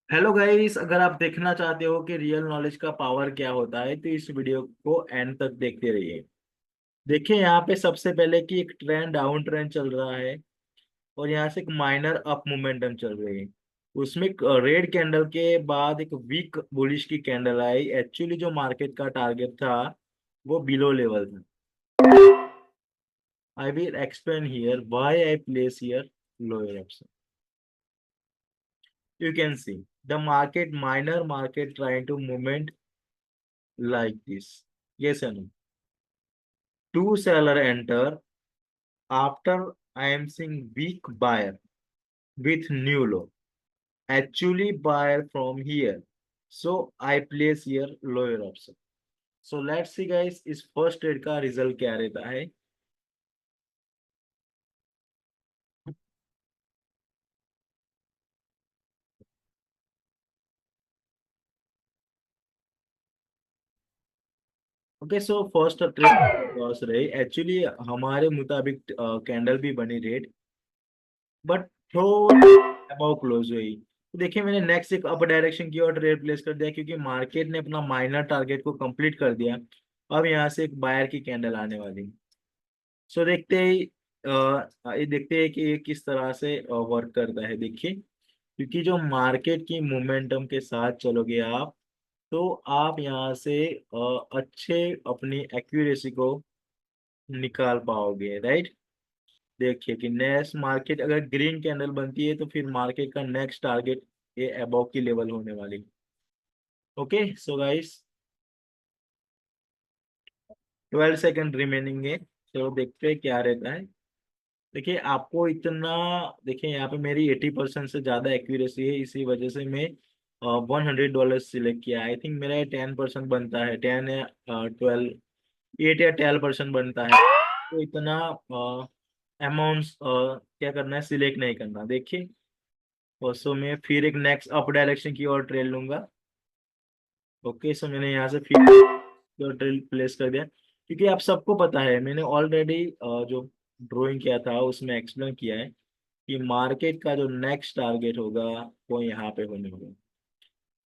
Hello guys, अगर आप देखना चाहते हो कि रियल नॉलेज का पावर क्या होता है तो इस वीडियो को एंड तक देखते रहिए। देखिए यहाँ पे सबसे पहले कि एक ट्रेंड डाउन ट्रेंड चल रहा है और यहाँ से एक माइनर अप मोमेंटम चल रही है। उसमें रेड कैंडल के बाद एक वीक बुलिश की कैंडल आई। एक्चुअली जो मार्केट का टारगेट था वो बिलो लेवल था। I will explain here why I place here lower option. You can see the market, minor market trying to movement like this. Yes or no? Two seller enter after I am seeing weak buyer with new low. Actually buyer from here. So I place here lower option. So let's see guys इस first trade का result क्या रहता है। Okay, so first trade loss रही। Actually हमारे मुताबिक candle भी बनी रेड, बट थोड़ा अबाउ क्लोज हुई। तो देखिए मैंने नेक्स्ट एक अप डायरेक्शन की ओर ट्रेड प्लेस कर दिया क्योंकि मार्केट ने अपना माइनर टारगेट को कंप्लीट कर दिया। अब यहाँ से एक बायर की कैंडल आने वाली। सो देखते ही ये देखते हैं कि ये किस तरह से वर्क करता है। देखिए क्योंकि जो मार्केट की मोमेंटम के साथ चलोगे आप तो आप यहाँ से अच्छे अपनी एक्यूरेसी को निकाल पाओगे, राइट। देखिए कि नेक्स्ट मार्केट अगर ग्रीन कैंडल बनती है तो फिर मार्केट का नेक्स्ट टारगेट ये अबव की लेवल होने वाली। Okay so guys 12 second remaining है, तो देखते हैं क्या रहता है। देखिए आपको इतना, देखिए यहाँ पे मेरी 80% से ज्यादा एक्यूरेसी है, इसी वजह से मैं $100 सिलेक्ट किया। आई थिंक मेरा 10% बनता है, 10 या 12, 8 या 12% बनता है। तो इतना अमाउंट क्या करना है, सिलेक्ट नहीं करना। देखिए और सो मैं फिर एक नेक्स्ट अप डायरेक्शन की ओर ट्रेल लूंगा। ओके सो मैंने यहाँ से फिर ट्रेल प्लेस कर दिया क्योंकि आप सबको पता है मैंने ऑलरेडी जो ड्राइंग किया था उसमें एक्सप्लेन किया है कि मार्केट का जो नेक्स्ट टारगेट होगा वो यहाँ पे होने वाला।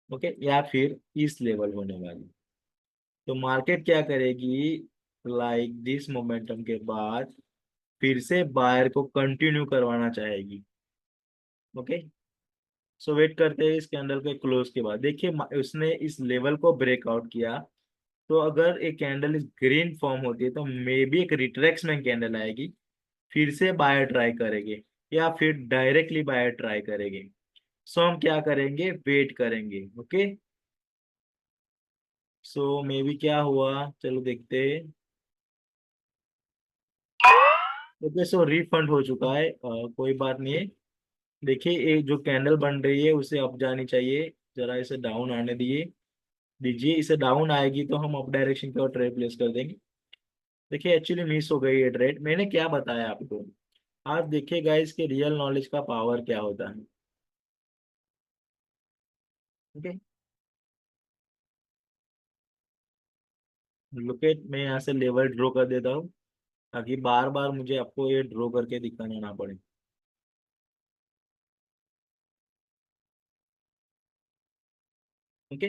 ओके या फिर इस लेवल होने वाली। तो मार्केट क्या करेगी, लाइक दिस मोमेंटम के बाद फिर से बायर को कंटिन्यू करवाना चाहेगी। ओके सो वेट करते हैं इस कैंडल के क्लोज के बाद। देखिए उसने इस लेवल को ब्रेकआउट किया, तो अगर एक कैंडल इस ग्रीन फॉर्म होती है तो मे बी एक रिट्रेक्समेंट कैंडल आएगी, फिर से बायर ट्राई करेंगे या फिर डायरेक्टली बायर ट्राई करेंगे। सो हम क्या करेंगे, वेट करेंगे। ओके सो मे बी क्या हुआ चलो देखते हैं। ओके सो रिफंड हो चुका है, कोई बात नहीं है। देखिए ये जो कैंडल बन रही है उसे अप जानी चाहिए, जरा इसे डाउन आने दिए दीजिए। इसे डाउन आएगी तो हम अप डायरेक्शन की ओर ट्रेड प्लेस कर देंगे। देखिए एक्चुअली मिस हो गई है ट्रेड, मैंने क्या बताया आपको। आज देखिए गाइस के रियल नॉलेज का पावर क्या होता है। ओके लोकेट मैं यहाँ से लेवल ड्रॉ कर देता हूँ ताकि बार बार मुझे आपको ये ड्रॉ करके दिखाना ना पड़े। ओके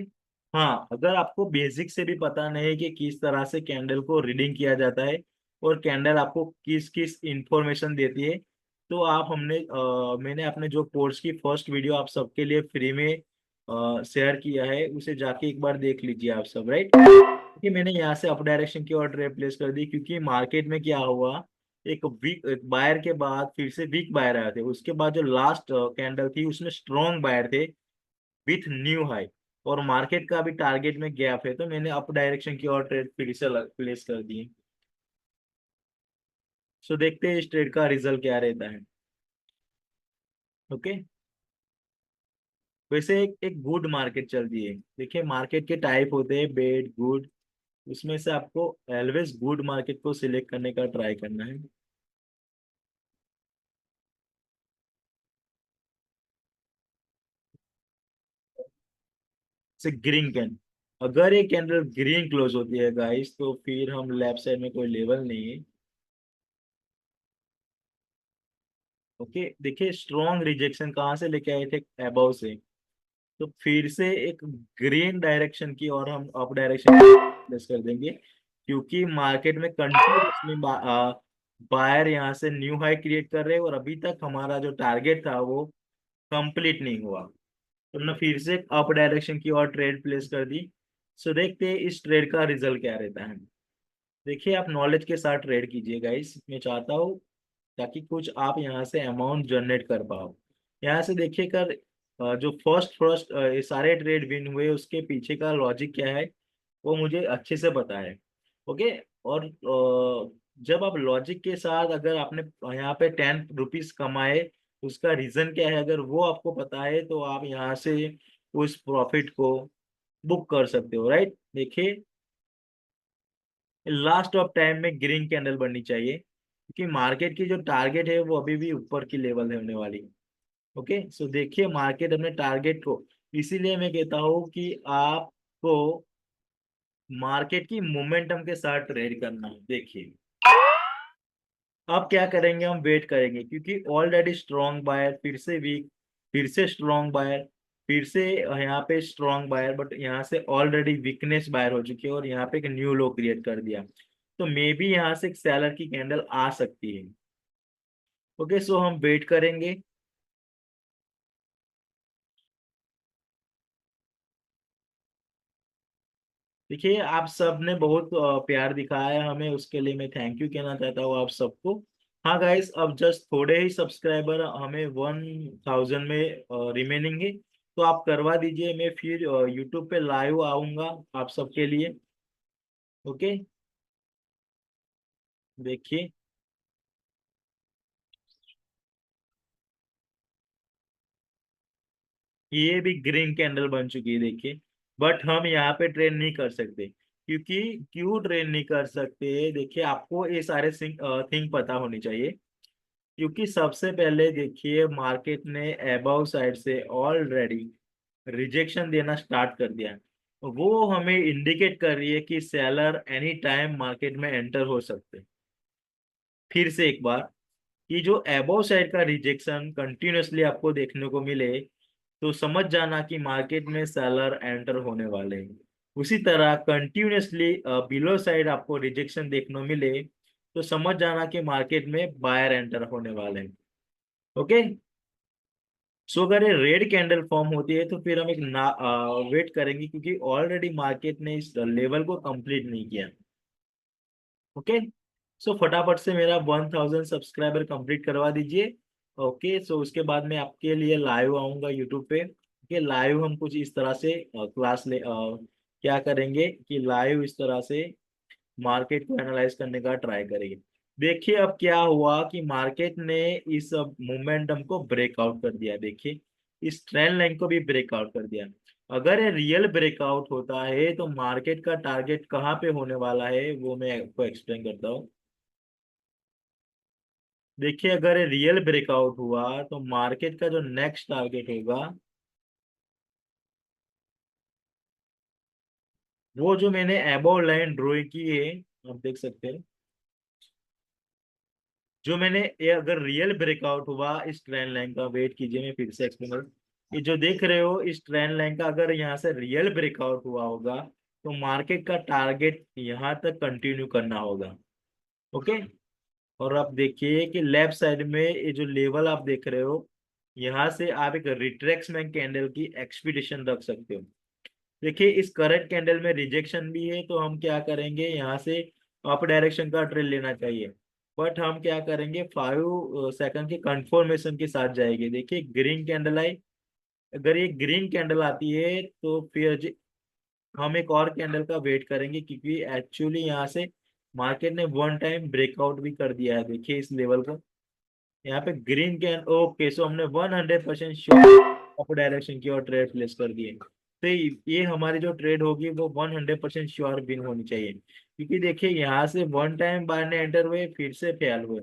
हाँ, अगर आपको बेसिक से भी पता नहीं है कि किस तरह से कैंडल को रीडिंग किया जाता है और कैंडल आपको किस किस इंफॉर्मेशन देती है, तो आप मैंने अपने जो कोर्स की फर्स्ट वीडियो आप सबके लिए फ्री में शेयर किया है, उसे जाके एक बार देख लीजिए आप सब, राइट। कि मैंने यहाँ से अप डायरेक्शन की ऑर्डर प्लेस कर दी क्योंकि मार्केट में क्या हुआ, एक वीक बायर के बाद फिर से वीक बायर आए थे, उसके बाद जो लास्ट कैंडल थी उसमें स्ट्रॉन्ग बायर थे विथ न्यू हाई, और मार्केट का अभी टारगेट में गैप है तो मैंने अप डायरेक्शन की और ट्रेड फिर से प्लेस कर दी। सो देखते हैं इस ट्रेड का रिजल्ट क्या रहता है। ओके वैसे एक गुड मार्केट चल रही है। देखिए मार्केट के टाइप होते हैं बेड गुड, उसमें से आपको ऑलवेज गुड मार्केट को सिलेक्ट करने का ट्राई करना है। से ग्रीन कैंडल, अगर ये कैंडल ग्रीन क्लोज होती है गाइस तो फिर हम लेफ्ट साइड में कोई लेवल नहीं है। ओके देखिए स्ट्रॉन्ग रिजेक्शन कहाँ से लेके आए थे, अबव से। तो फिर से एक ग्रीन डायरेक्शन की और हम अप डायरेक्शन प्लेस कर देंगे, क्योंकि मार्केट में कंटिन्यूसली बायर यहाँ से न्यू हाई क्रिएट कर रहे हैं और अभी तक हमारा जो टारगेट था वो कंप्लीट नहीं हुआ। तो हमने फिर से अप डायरेक्शन की और ट्रेड प्लेस कर दी। सो देखते हैं इस ट्रेड का रिजल्ट क्या रहता है। देखिए आप नॉलेज के साथ ट्रेड कीजिए गाइस, मैं चाहता हूँ ताकि कुछ आप यहाँ से अमाउंट जनरेट कर पाओ। यहाँ से देखिए कर जो फर्स्ट फर्स्ट ये सारे ट्रेड विन हुए उसके पीछे का लॉजिक क्या है वो मुझे अच्छे से पता है। ओके। और जब आप लॉजिक के साथ अगर आपने यहाँ पे 10 रुपीज कमाए, उसका रीजन क्या है अगर वो आपको पता है तो आप यहाँ से उस प्रॉफिट को बुक कर सकते हो, राइट। देखिए लास्ट ऑफ टाइम में ग्रीन कैंडल बननी चाहिए, क्योंकि मार्केट की जो टारगेट है वो अभी भी ऊपर की लेवल है होने वाली। ओके। सो देखिए मार्केट अपने टारगेट को, इसीलिए मैं कहता हूँ कि आपको मार्केट की मोमेंटम के साथ ट्रेड करना है। देखिए अब क्या करेंगे, हम वेट करेंगे, क्योंकि ऑलरेडी स्ट्रॉन्ग बायर फिर से वीक, फिर से स्ट्रॉन्ग बायर, फिर से यहाँ पे स्ट्रॉन्ग बायर, बट यहाँ से ऑलरेडी वीकनेस बायर हो चुकी है और यहाँ पे एक न्यू लो क्रिएट कर दिया। तो मे बी यहाँ से एक सेलर की कैंडल आ सकती है। ओके। सो हम वेट करेंगे। देखिए आप सब ने बहुत प्यार दिखाया है हमें, उसके लिए मैं थैंक यू कहना चाहता हूँ आप सबको। हाँ गाइस, अब जस्ट थोड़े ही सब्सक्राइबर हमें 1000 में रिमेनिंग है, तो आप करवा दीजिए, मैं फिर यूट्यूब पे लाइव आऊंगा आप सबके लिए। ओके। देखिए ये भी ग्रीन कैंडल बन चुकी है देखिए, बट हम यहाँ पे ट्रेड नहीं कर सकते, क्योंकि क्यों ट्रेड नहीं कर सकते, देखिए आपको ये सारे थिंग पता होनी चाहिए। क्योंकि सबसे पहले देखिए मार्केट ने अबव साइड से ऑलरेडी रिजेक्शन देना स्टार्ट कर दिया है, वो हमें इंडिकेट कर रही है कि सेलर एनी टाइम मार्केट में एंटर हो सकते हैं। फिर से एक बार, कि जो अबव साइड का रिजेक्शन कंटिन्यूअसली आपको देखने को मिले तो समझ जाना कि मार्केट में सेलर एंटर होने वाले हैं। उसी तरह कंटिन्यूअसली बिलो साइड आपको रिजेक्शन देखने मिले तो समझ जाना कि मार्केट में बायर एंटर होने वाले हैं। ओके। सो अगर ये रेड कैंडल फॉर्म होती है तो फिर हम एक वेट करेंगे, क्योंकि ऑलरेडी मार्केट ने इस लेवल को कंप्लीट नहीं किया। ओके। सो फटाफट से मेरा 1000 सब्सक्राइबर कंप्लीट करवा दीजिए। ओके। सो उसके बाद मैं आपके लिए लाइव आऊंगा यूट्यूब पे। ओके। लाइव हम कुछ इस तरह से क्लास ले क्या करेंगे कि लाइव इस तरह से मार्केट को एनालाइज करने का ट्राई करेंगे। देखिए अब क्या हुआ कि मार्केट ने इस मोमेंटम को ब्रेकआउट कर दिया। देखिए इस ट्रेंड लाइन को भी ब्रेकआउट कर दिया। अगर ये रियल ब्रेकआउट होता है तो मार्केट का टारगेट कहाँ पे होने वाला है वो मैं आपको एक्सप्लेन करता हूँ। देखिए अगर ये रियल ब्रेकआउट हुआ तो मार्केट का जो नेक्स्ट टारगेट होगा वो जो मैंने एबोव लाइन ड्रॉ की है, आप देख सकते हैं, जो मैंने ये अगर रियल ब्रेकआउट हुआ इस ट्रेंड लाइन का, वेट कीजिए मैं फिर से एक्सप्लेन करूँ। ये जो देख रहे हो इस ट्रेंड लाइन का अगर यहाँ से रियल ब्रेकआउट हुआ होगा तो मार्केट का टारगेट यहाँ तक कंटिन्यू करना होगा। ओके। और आप देखिए कि लेफ्ट साइड में ये जो लेवल आप देख रहे हो, यहाँ से आप एक रिट्रेक्समेंट कैंडल की एक्सपेक्टेशन रख सकते हो। देखिए इस करंट कैंडल में रिजेक्शन भी है तो हम क्या करेंगे, यहाँ से अप डायरेक्शन का ट्रेड लेना चाहिए, बट हम क्या करेंगे 5 सेकंड के कंफर्मेशन के साथ जाएंगे। देखिए ग्रीन कैंडल आई, अगर ये ग्रीन कैंडल आती है तो फिर हम एक और कैंडल का वेट करेंगे, क्योंकि एक्चुअली यहाँ से मार्केट ने वन टाइम ब्रेकआउट भी कर दिया है। देखिए इस लेवल को, यहाँ पे ग्रीन कैन, ओके। सो हमने 100% श्योर अप डायरेक्शन की और ट्रेड प्लेस कर दिए, तो ये हमारी जो ट्रेड होगी वो 100% श्योर विन होनी चाहिए। क्योंकि देखिए यहाँ से वन टाइम बायर ने एंटर हुए फिर से फेल हुए,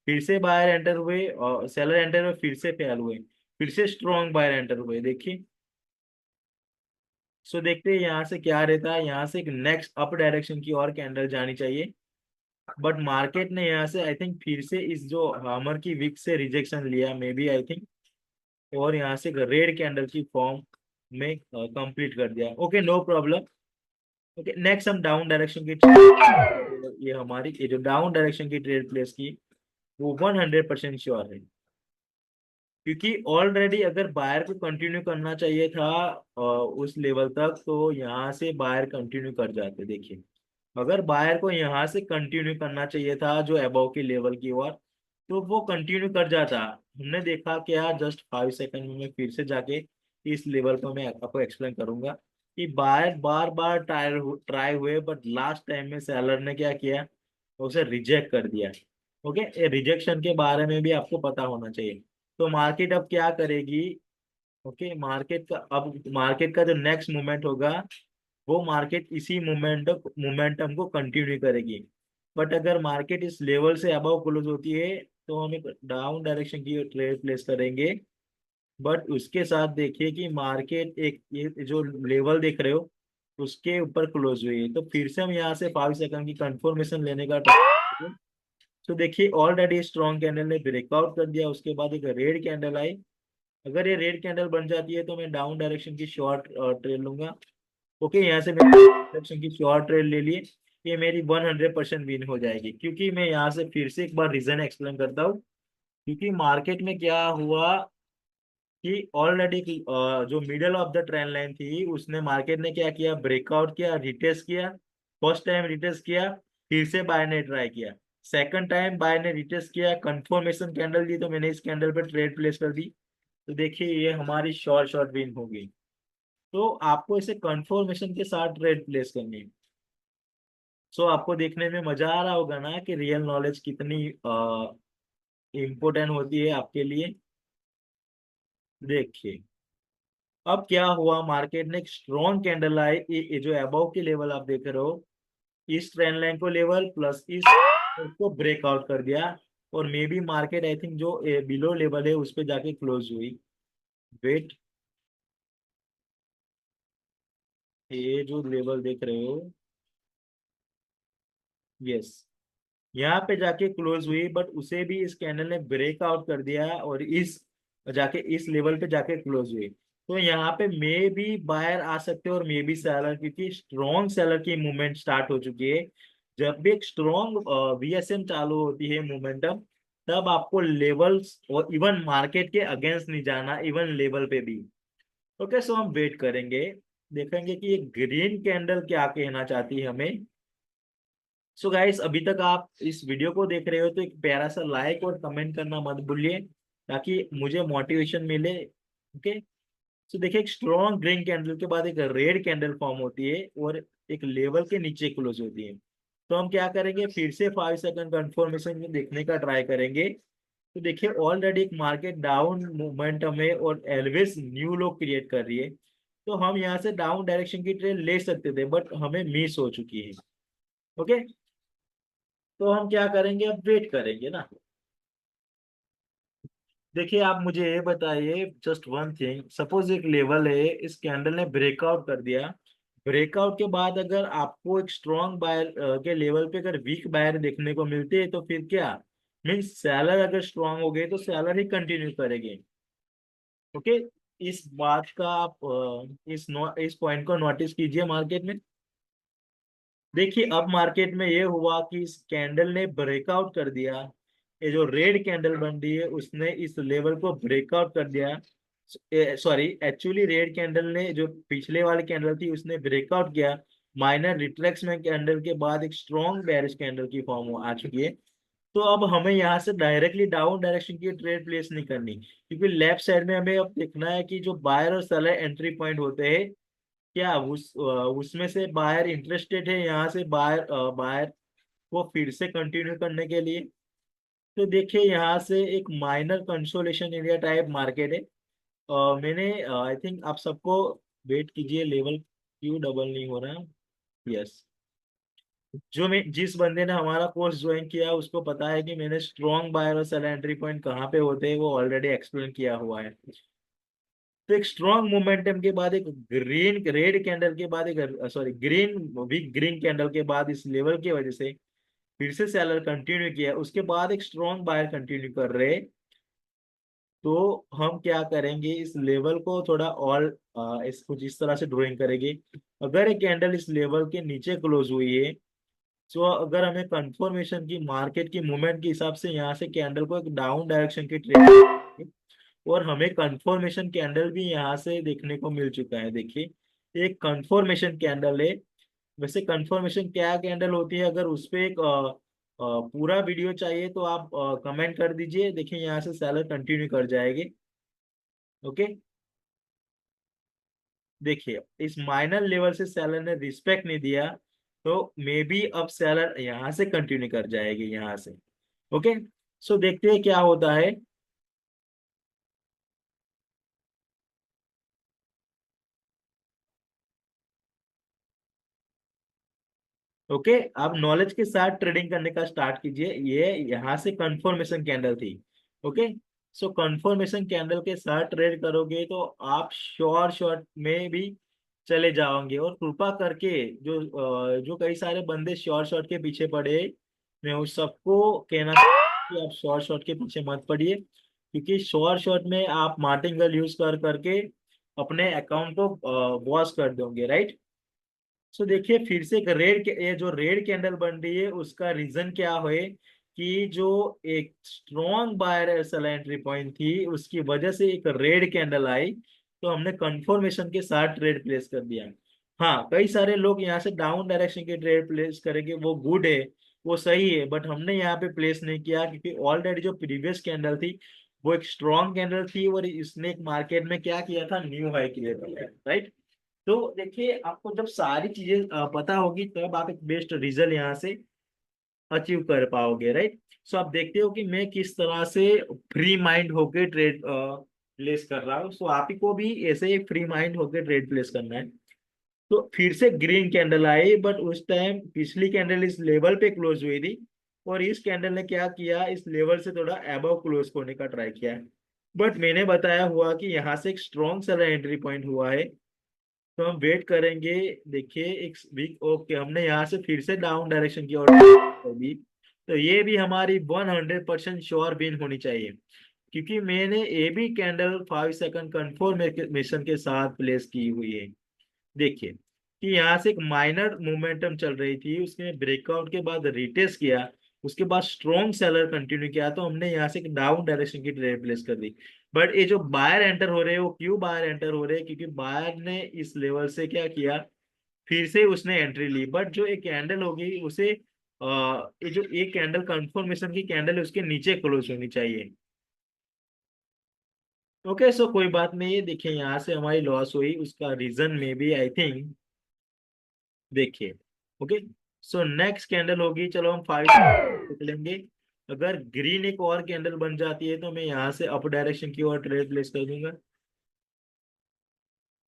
फिर से बायर एंटर हुए और सेलर एंटर हुए फिर से फेल हुए, फिर से स्ट्रॉन्ग बायर एंटर हुए। देखिए सो देखते हैं यहाँ से क्या रहता है, यहाँ से एक नेक्स्ट अप डायरेक्शन की और कैंडल जानी चाहिए, बट मार्केट ने यहाँ से आई थिंक फिर से इस जो हमर की विक से रिजेक्शन लिया मे बी आई थिंक, और यहाँ से रेड कैंडल की फॉर्म में कंप्लीट कर दिया। Okay, no problem. Okay, next हम डाउन डायरेक्शन की ये हमारी ये जो डाउन डायरेक्शन की ट्रेड प्लेस की वो 100% श्योर है, क्योंकि ऑलरेडी अगर बायर को कंटिन्यू करना चाहिए था उस लेवल तक, तो यहाँ से बायर कंटिन्यू कर जाते। देखिए, अगर बायर को यहाँ से कंटिन्यू करना चाहिए था जो अबव के लेवल की ओर, तो वो कंटिन्यू कर जाता। हमने देखा क्या, जस्ट 5 सेकंड में फिर से जाके इस लेवल पर मैं आपको एक्सप्लेन करूंगा कि बायर बार बार ट्राई हुए, बट लास्ट टाइम में सेलर ने क्या किया, उसे रिजेक्ट कर दिया। ओके, रिजेक्शन के बारे में भी आपको पता होना चाहिए। तो मार्केट अब क्या करेगी? ओके, मार्केट का जो नेक्स्ट मूवमेंट होगा, वो मार्केट इसी मोमेंटम को कंटिन्यू करेगी। बट अगर मार्केट इस लेवल से अबव क्लोज होती है, तो हम एक डाउन डायरेक्शन की ट्रेड प्लेस करेंगे। बट उसके साथ देखिए कि मार्केट एक ये जो लेवल देख रहे हो उसके ऊपर क्लोज हुई है, तो फिर से हम यहाँ से 5 सेकंड की कंफर्मेशन लेने का ट्राई करेंगे। तो देखिए, ऑलरेडी स्ट्रॉन्ग कैंडल ने ब्रेकआउट कर दिया, उसके बाद एक रेड कैंडल आई। अगर ये रेड कैंडल बन जाती है तो मैं डाउन डायरेक्शन की शॉर्ट ट्रेड लूंगा। ओके, यहाँ से मैंने डायरेक्शन की शॉर्ट ट्रेड ले लिए। ये मेरी 100% विन हो जाएगी, क्योंकि मैं यहाँ से फिर से एक बार रीजन एक्सप्लेन करता हूँ। क्योंकि मार्केट में क्या हुआ कि ऑलरेडी जो middle of the trend line थी, उसने मार्केट ने क्या किया, ब्रेकआउट किया, रिटेस्ट किया। फर्स्ट टाइम रिटेस्ट किया, फिर से बाय ने ट्राई किया। सेकंड टाइम बाय ने रिटेस्ट किया, कंफर्मेशन कैंडल दी, तो मैंने इस कैंडल पर ट्रेड प्लेस कर दी। तो देखिए, ये हमारी शॉर्ट शॉर्ट विन हो गई। तो आपको इसे कंफर्मेशन के साथ ट्रेड प्लेस करनी है। सो आपको देखने में मजा आ रहा होगा ना कि रियल नॉलेज कितनी इम्पोर्टेंट होती है आपके लिए। देखिए, अब क्या हुआ, मार्केट ने एक स्ट्रॉन्ग कैंडल आई, ये जो अबव के लेवल आप देख रहे हो, इस ट्रेंड लाइन को लेवल प्लस इस को ब्रेकआउट कर दिया। और may be market I think जो बिलो लेवल है उस पे जाके क्लोज हुई। वेट, ये जो लेवल देख रहे हो, यस, यहाँ पे जाके क्लोज हुई, बट उसे भी इस कैंडल ने ब्रेकआउट कर दिया और इस जाके इस लेवल पे जाके क्लोज हुई। तो यहाँ पे मे भी बायर आ सकते हैं और मे भी सेलर, क्योंकि स्ट्रॉन्ग सेलर की मूवमेंट स्टार्ट हो चुकी है। जब भी एक स्ट्रॉन्ग वीएसएम चालू होती है मोमेंटम, तब आपको लेवल्स और इवन मार्केट के अगेंस्ट नहीं जाना, इवन लेवल पे भी। ओके, सो हम वेट करेंगे, देखेंगे कि ये ग्रीन कैंडल क्या कहना चाहती है हमें। सो गाइस, अभी तक आप इस वीडियो को देख रहे हो तो एक प्यारा सा लाइक और कमेंट करना मत भूलिए, ताकि मुझे मोटिवेशन मिले। ओके, सो देखिए, एक स्ट्रॉन्ग ग्रीन कैंडल के बाद एक रेड कैंडल फॉर्म होती है और एक लेवल के नीचे क्लोज होती है। तो हम क्या करेंगे, फिर से 5 सेकंड कंफर्मेशन में देखने का ट्राई करेंगे। तो देखिए, ऑलरेडी एक मार्केट डाउन मोमेंटम है और एलवेज न्यू लो क्रिएट कर रही है। तो हम यहाँ से डाउन डायरेक्शन की ट्रेड ले सकते थे, बट हमें मिस हो चुकी है। ओके, तो हम क्या करेंगे, अब वेट करेंगे ना। देखिए, आप मुझे ये बताइए जस्ट वन थिंग, सपोज एक लेवल है, इस कैंडल ने ब्रेकआउट कर दिया। ब्रेकआउट के बाद अगर आपको एक स्ट्रॉन्ग बायर के लेवल पे अगर वीक बायर देखने को मिलते हैं, तो फिर क्या मीन्स, सेलर अगर स्ट्रांग हो गए तो सेलर ही कंटिन्यू करेंगे। ओके, इस बात का आप इस पॉइंट को नोटिस कीजिए मार्केट में। देखिए, अब मार्केट में ये हुआ कि इस कैंडल ने ब्रेकआउट कर दिया। ये जो रेड कैंडल बन रही है उसने इस लेवल को ब्रेकआउट कर दिया। सॉरी, एक्चुअली रेड कैंडल ने जो पिछले वाली कैंडल थी उसने ब्रेकआउट किया। माइनर रिट्रेक्समेंट कैंडल के बाद एक स्ट्रॉन्ग बेरिश कैंडल की फॉर्म आ चुकी है। तो अब हमें यहाँ से डायरेक्टली डाउन डायरेक्शन की ट्रेड प्लेस नहीं करनी, क्योंकि लेफ्ट साइड में हमें अब देखना है कि जो बायर और सेलर एंट्री पॉइंट होते हैं, क्या उसमें से बायर इंटरेस्टेड है यहाँ से बायर को फिर से कंटिन्यू करने के लिए। तो देखिए, यहाँ से एक minor consolidation area type market है। मैंने आई थिंक आप सबको, वेट कीजिए, लेवल क्यों डबल नहीं हो रहा। यस, जो मैं जिस बंदे ने हमारा कोर्स ज्वाइन किया उसको पता है कि मैंने स्ट्रॉन्ग बायर और सेल एंट्री पॉइंट कहाँ पे होते हैं, वो ऑलरेडी एक्सप्लेन किया हुआ है। तो एक स्ट्रॉन्ग मोमेंटम के बाद एक ग्रीन रेड कैंडल के बाद एक, sorry, green weak green candle के बाद इस लेवल की वजह से फिर से सेलर कंटिन्यू किया, उसके बाद एक स्ट्रॉन्ग बायर कंटिन्यू कर रहे। तो हम क्या करेंगे, इस लेवल को थोड़ा और इस कुछ इस तरह से ड्राइंग करेंगे। अगर एक कैंडल इस लेवल के नीचे क्लोज हुई है, तो अगर हमें कंफर्मेशन की मार्केट की मूवमेंट के हिसाब से यहाँ से कैंडल को एक डाउन डायरेक्शन की ट्रेड, और हमें कंफर्मेशन कैंडल भी यहाँ से देखने को मिल चुका है। देखिए एक कंफर्मेशन कैंडल है। वैसे कंफर्मेशन क्या कैंडल होती है, अगर उस पे एक पूरा वीडियो चाहिए तो आप कमेंट कर दीजिए। देखिए यहाँ से सेलर कंटिन्यू कर जाएगी। ओके, देखिए इस माइनर लेवल से सेलर ने रिस्पेक्ट नहीं दिया, तो मे बी अब सेलर यहाँ से कंटिन्यू कर जाएगी यहाँ से। ओके, सो देखते हैं क्या होता है। ओके, आप नॉलेज के साथ ट्रेडिंग करने का स्टार्ट कीजिए। ये यहाँ से कंफर्मेशन कैंडल थी। ओके, सो कंफर्मेशन कैंडल के साथ ट्रेड करोगे तो आप श्योर शॉर्ट में भी चले जाओगे। और कृपा करके जो कई सारे बंदे श्योर शॉर्ट के पीछे पड़े, मैं उस सबको कहना चाहूंगा कि आप श्योर शॉर्ट के पीछे मत पड़िए, क्योंकि श्योर शॉर्ट में आप मार्टिंगल यूज कर करके अपने अकाउंट को वॉश कर दोगे, राइट। सो देखिए फिर से एक ये जो रेड कैंडल बन रही है, उसका रीजन क्या है कि जो एक strong buyer sell entry point थी, उसकी वजह से एक रेड कैंडल आई, तो हमने कंफर्मेशन के साथ ट्रेड प्लेस कर दिया। हाँ, कई सारे लोग यहाँ से डाउन डायरेक्शन के ट्रेड प्लेस करेंगे, वो गुड है, वो सही है, बट हमने यहाँ पे प्लेस नहीं किया, क्योंकि ऑलरेडी जो प्रीवियस कैंडल थी वो एक स्ट्रॉन्ग कैंडल थी, और इसने मार्केट में क्या किया था, न्यू हाई क्रिएट किया, राइट। तो देखिए आपको जब सारी चीजें पता होगी, तब आप एक बेस्ट रिजल्ट यहाँ से अचीव कर पाओगे, राइट। सो आप देखते हो कि मैं किस तरह से फ्री माइंड होके ट्रेड प्लेस कर रहा हूँ। सो आप ही को भी ऐसे ही फ्री माइंड होके ट्रेड प्लेस करना है। तो फिर से ग्रीन कैंडल आई, बट उस टाइम पिछली कैंडल इस लेवल पे क्लोज हुई थी, और इस कैंडल ने क्या किया, इस लेवल से थोड़ा अबव क्लोज होने का ट्राई किया। बट मैंने बताया हुआ कि यहाँ से एक स्ट्रॉन्ग सेलर एंट्री पॉइंट हुआ है, तो हम वेट करेंगे। देखिए एक वीक, ओके, हमने यहाँ से फिर से डाउन डायरेक्शन की ओर होगी, तो ये भी हमारी 100% श्योर बिन होनी चाहिए, क्योंकि मैंने ये भी कैंडल 5 सेकंड कंफर्मेशन के साथ प्लेस की हुई है। देखिए कि यहाँ से एक माइनर मोमेंटम चल रही थी, उसने ब्रेकआउट के बाद रिटेस्ट किया, उसके बाद स्ट्रॉन्ग सेलर कंटिन्यू किया, तो हमने यहाँ से एक डाउन डायरेक्शन की ट्रेड प्लेस कर दी। बट ये जो बायर एंटर हो रहे हैं, वो क्यों बायर एंटर हो रहे हैं, क्योंकि बायर ने इस लेवल से क्या किया, फिर से उसने एंट्री ली। बट जो एक कैंडल होगी उसे ये जो एक कैंडल कंफर्मेशन की कैंडल है, उसके नीचे क्लोज होनी चाहिए। ओके, सो कोई बात नहीं है। देखिए यहाँ से हमारी लॉस हुई, उसका रीजन में भी आई थिंक, देखिए। ओके, सो नेक्स्ट कैंडल होगी, चलो हम 5 देख लेंगे। अगर ग्रीन एक और कैंडल बन जाती है, तो मैं यहाँ से अप डायरेक्शन की ओर ट्रेड प्लेस कर दूंगा।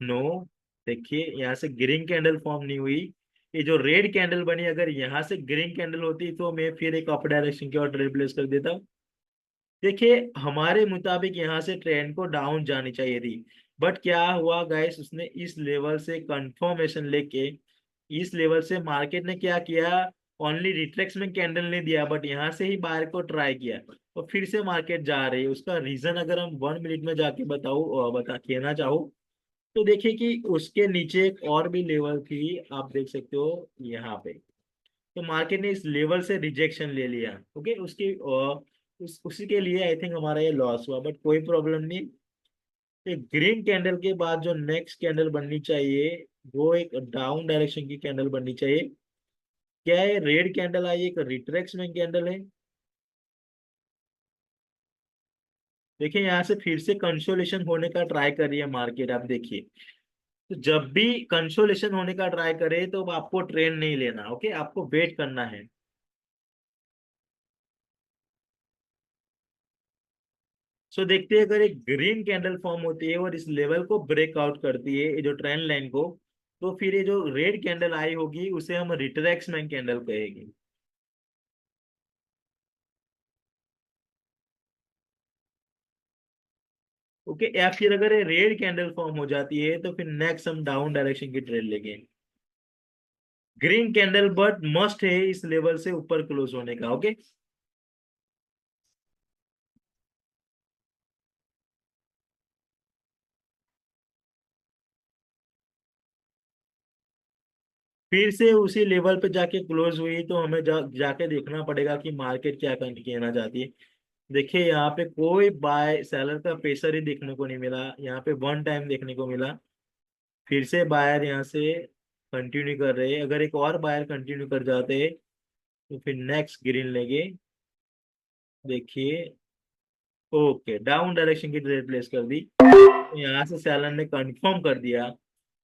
नो, देखिए यहाँ से ग्रीन कैंडल फॉर्म नहीं हुई, ये जो रेड कैंडल बनी, अगर यहाँ से ग्रीन कैंडल होती तो मैं फिर एक अप डायरेक्शन की ओर ट्रेड प्लेस कर देता। देखिए हमारे मुताबिक यहाँ से ट्रेंड को डाउन जानी चाहिए थी, बट क्या हुआ गाइस, उसने इस लेवल से कंफर्मेशन लेके, इस लेवल से मार्केट ने क्या किया, ओनली रिट्रेक्समेंट कैंडल नहीं दिया, बट यहाँ से ही बाहर को ट्राई किया, और फिर से मार्केट जा रही है। उसका रीजन अगर हम 1 मिनट में जाके बता कहना चाहो, तो देखिए कि उसके नीचे एक और भी लेवल थी, आप देख सकते हो यहाँ पे। तो मार्केट ने इस लेवल से रिजेक्शन ले लिया। ओके, उसी के लिए आई थिंक हमारा ये लॉस हुआ, बट कोई प्रॉब्लम नहीं। एक ग्रीन कैंडल के बाद जो नेक्स्ट कैंडल बननी चाहिए, वो एक डाउन डायरेक्शन की कैंडल बननी चाहिए। क्या है, रेड कैंडल आई, एक रिट्रेक्समेंट कैंडल है। देखिए यहाँ से फिर से कंसोलेशन होने का ट्राई कर रही है मार्केट, आप देखिए। तो जब भी कंसोलेशन होने का ट्राई करे, तो आपको ट्रेंड नहीं लेना, ओके, आपको वेट करना है। सो देखते हैं, अगर एक ग्रीन कैंडल फॉर्म होती है और इस लेवल को ब्रेकआउट करती है, ये जो ट्रेंड लाइन को, तो फिर ये जो रेड कैंडल आई होगी, उसे हम रिट्रेक्समेंट कैंडल कहेंगे। ओके, या फिर अगर ये रेड कैंडल फॉर्म हो जाती है, तो फिर नेक्स्ट हम डाउन डायरेक्शन की ट्रेड लेंगे। ग्रीन कैंडल बट मस्ट है इस लेवल से ऊपर क्लोज होने का। ओके, फिर से उसी लेवल पे जाके क्लोज हुई तो हमें जाके देखना पड़ेगा कि मार्केट क्या कहना चाहती है। देखिए यहाँ पे कोई बाय सेलर का प्रेशर ही देखने को नहीं मिला, यहाँ पे वन टाइम देखने को मिला। फिर से बायर यहाँ से कंटिन्यू कर रहे हैं, अगर एक और बायर कंटिन्यू कर जाते तो फिर नेक्स्ट ग्रीन लेंगे। देखिए, ओके, डाउन डायरेक्शन की ट्रेड प्लेस कर दी। तो यहाँ से सेलर ने कंफर्म कर दिया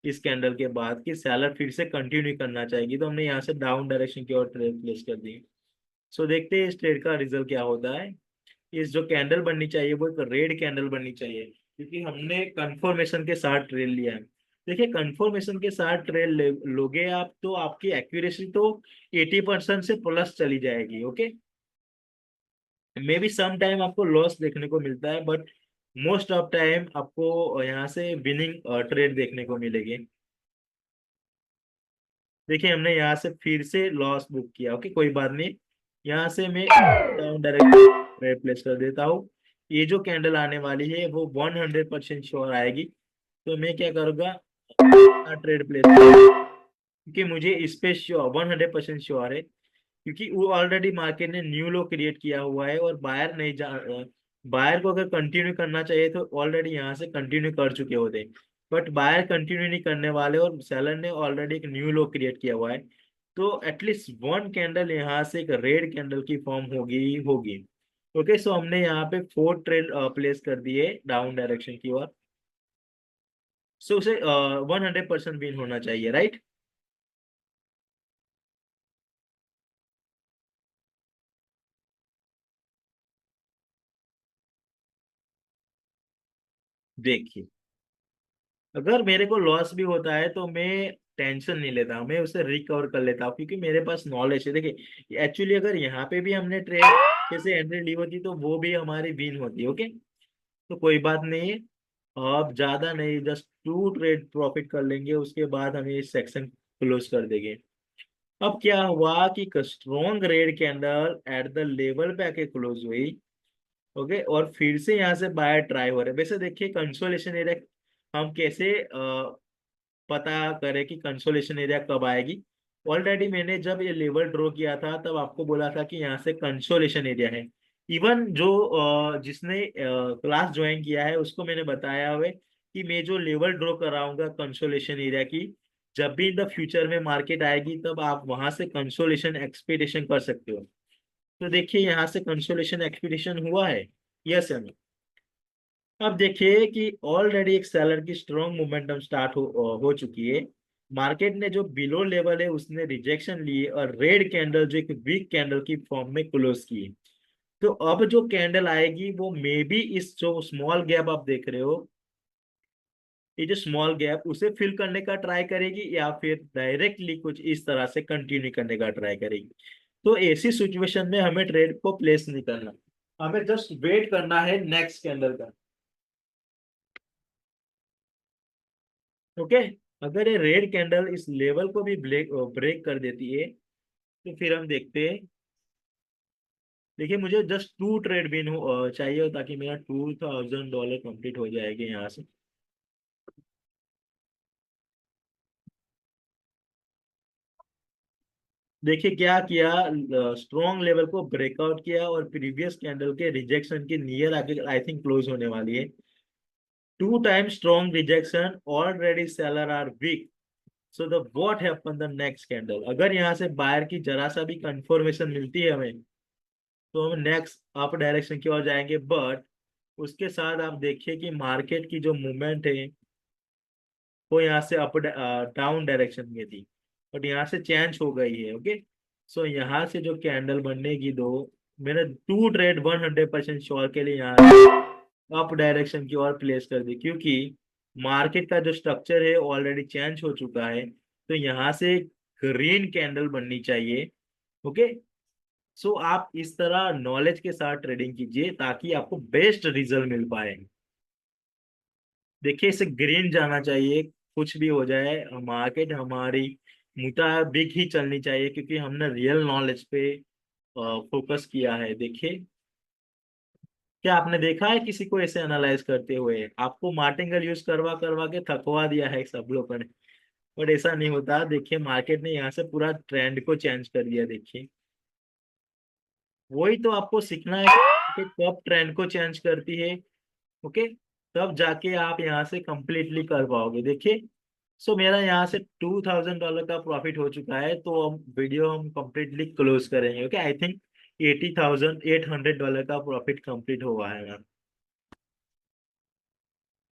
इस कैंडल के बाद कि सेलर फिर से कंटिन्यू करना चाहेगी, तो हमने यहाँ से डाउन डायरेक्शन की ओर ट्रेड प्लेस कर दी। सो देखते हैं इस ट्रेड का रिजल्ट क्या होता है। इस जो कैंडल बननी चाहिए वो एक रेड कैंडल बननी चाहिए, क्योंकि हमने कंफर्मेशन के साथ ट्रेड लिया है। देखिए कंफर्मेशन के साथ ट्रेड लोगे आप तो आपकी एक्यूरेसी तो 80% से प्लस चली जाएगी। Okay, maybe some time आपको लॉस देखने को मिलता है, बट मोस्ट ऑफ टाइम आपको यहाँ से विनिंग ट्रेड देखने को मिलेगी। देखिए हमने यहाँ से फिर से लॉस बुक किया। ओके, कोई बात नहीं, यहाँ से मैं डाउन डायरेक्ट ट्रेड प्लेस कर देता हूँ। ये जो कैंडल आने वाली है वो 100% श्योर आएगी, तो मैं क्या करूँगा, ट्रेड प्लेस, क्योंकि मुझे इस पे श्योर 100% श्योर है, क्योंकि वो ऑलरेडी मार्केट ने न्यू लो क्रिएट किया हुआ है और बायर नहीं जा, बायर को अगर कंटिन्यू करना चाहिए तो ऑलरेडी यहाँ से कंटिन्यू कर चुके होते, बट बायर कंटिन्यू नहीं करने वाले और सेलर ने ऑलरेडी एक न्यू लो क्रिएट किया हुआ है। तो एटलीस्ट वन कैंडल यहाँ से एक रेड कैंडल की फॉर्म होगी होगी। ओके, सो हमने यहाँ पे 4 ट्रेड प्लेस कर दिए डाउन डायरेक्शन की ओर। सो उसे 100% विन होना चाहिए, राइट। देखिए, अगर मेरे को लॉस भी होता है तो मैं टेंशन नहीं लेता, मैं उसे रिकवर कर लेता हूँ, क्योंकि मेरे पास नॉलेज है। देखिए एक्चुअली अगर यहाँ पे भी हमने ट्रेड जैसे एंट्री ली होती तो वो भी हमारी विन होती। ओके, तो कोई बात नहीं है, अब ज्यादा नहीं, जस्ट 2 ट्रेड प्रॉफिट कर लेंगे, उसके बाद हम ये सेक्शन क्लोज कर देंगे। अब क्या हुआ कि strong red candle at the level पे आके क्लोज हुई। ओके, और फिर से यहाँ से बायर ट्राई हो रहे हैं। वैसे देखिए कंसोलेशन एरिया हम कैसे पता करें कि कंसोलेशन एरिया कब आएगी। ऑलरेडी मैंने जब ये लेवल ड्रॉ किया था तब आपको बोला था कि यहाँ से कंसोलेशन एरिया है। इवन जो जिसने क्लास ज्वाइन किया है उसको मैंने बताया हुआ है कि मैं जो लेवल ड्रॉ कराऊंगा कंसोलेशन एरिया की, जब भी इन द फ्यूचर में मार्केट आएगी तब आप वहां से कंसोलेशन एक्सपेक्टेशन कर सकते हो। तो देखिए यहाँ से कंसोलेशन एक्सपेक्टेशन हुआ है, यस या नो। अब देखिए कि ऑलरेडी एक सेलर की स्ट्रॉन्ग मोमेंटम स्टार्ट हो चुकी है। मार्केट ने जो बिलो लेवल है उसने रिजेक्शन लिए और रेड कैंडल जो एक वीक कैंडल की फॉर्म में क्लोज की है। तो अब जो कैंडल आएगी वो मे बी इस जो स्मॉल गैप आप देख रहे हो, ये जो स्मॉल गैप उसे फिल करने का ट्राई करेगी या फिर डायरेक्टली कुछ इस तरह से कंटिन्यू करने का ट्राई करेगी। तो ऐसी सिचुएशन में हमें ट्रेड को प्लेस नहीं करना, हमें जस्ट वेट करना है नेक्स्ट कैंडल का। ओके, अगर ये रेड कैंडल इस लेवल को भी ब्रेक कर देती है तो फिर हम देखते हैं। देखिए मुझे जस्ट 2 ट्रेड बिन चाहिए हो ताकि मेरा $2000 कंप्लीट हो जाएगा यहाँ से। देखिए क्या किया, स्ट्रॉन्ग लेवल को ब्रेकआउट किया और प्रीवियस कैंडल के रिजेक्शन के नियर आगे आई थिंक क्लोज होने वाली है। 2 time strong rejection, already seller are weak. So the what happen the next candle, अगर यहाँ से बायर की जरा सा भी कंफर्मेशन मिलती है हमें तो हम नेक्स्ट अप डायरेक्शन की ओर जाएंगे, बट उसके साथ आप देखिए कि मार्केट की जो मूवमेंट है वो यहाँ से अप डाउन डायरेक्शन में थी, बट यहाँ से चेंज हो गई है। ओके, सो यहाँ से जो कैंडल बनने की दो, मैंने 2 ट्रेड 100% श्योर के लिए यहाँ अप डायरेक्शन की ओर प्लेस कर दी, क्योंकि मार्केट का जो स्ट्रक्चर है ऑलरेडी चेंज हो चुका है। तो यहाँ से ग्रीन कैंडल बननी चाहिए। ओके, सो आप इस तरह नॉलेज के साथ ट्रेडिंग कीजिए ताकि आपको बेस्ट रिजल्ट मिल पाए। देखिए इसे ग्रीन जाना चाहिए, कुछ भी हो जाए मार्केट हमारी मुताबिक ही चलनी चाहिए, क्योंकि हमने रियल नॉलेज पे फोकस किया है। देखिए क्या आपने देखा है किसी को ऐसे एनालाइज करते हुए, आपको मार्टिंगल यूज करवा करवा के थकवा दिया है सब लोगों ने। बट ऐसा नहीं होता। देखिए मार्केट ने यहाँ से पूरा ट्रेंड को चेंज कर दिया। देखिए वही तो आपको सीखना है कि कब ट्रेंड को चेंज करती है। ओके, तब जाके आप यहाँ से कंप्लीटली कर पाओगे। देखिए सो मेरा यहाँ से $2000 का प्रॉफिट हो चुका है, तो हम वीडियो हम कंप्लीटली क्लोज करेंगे। ओके, आई थिंक $80,800 का प्रॉफिट कंप्लीट हुआ है मैम।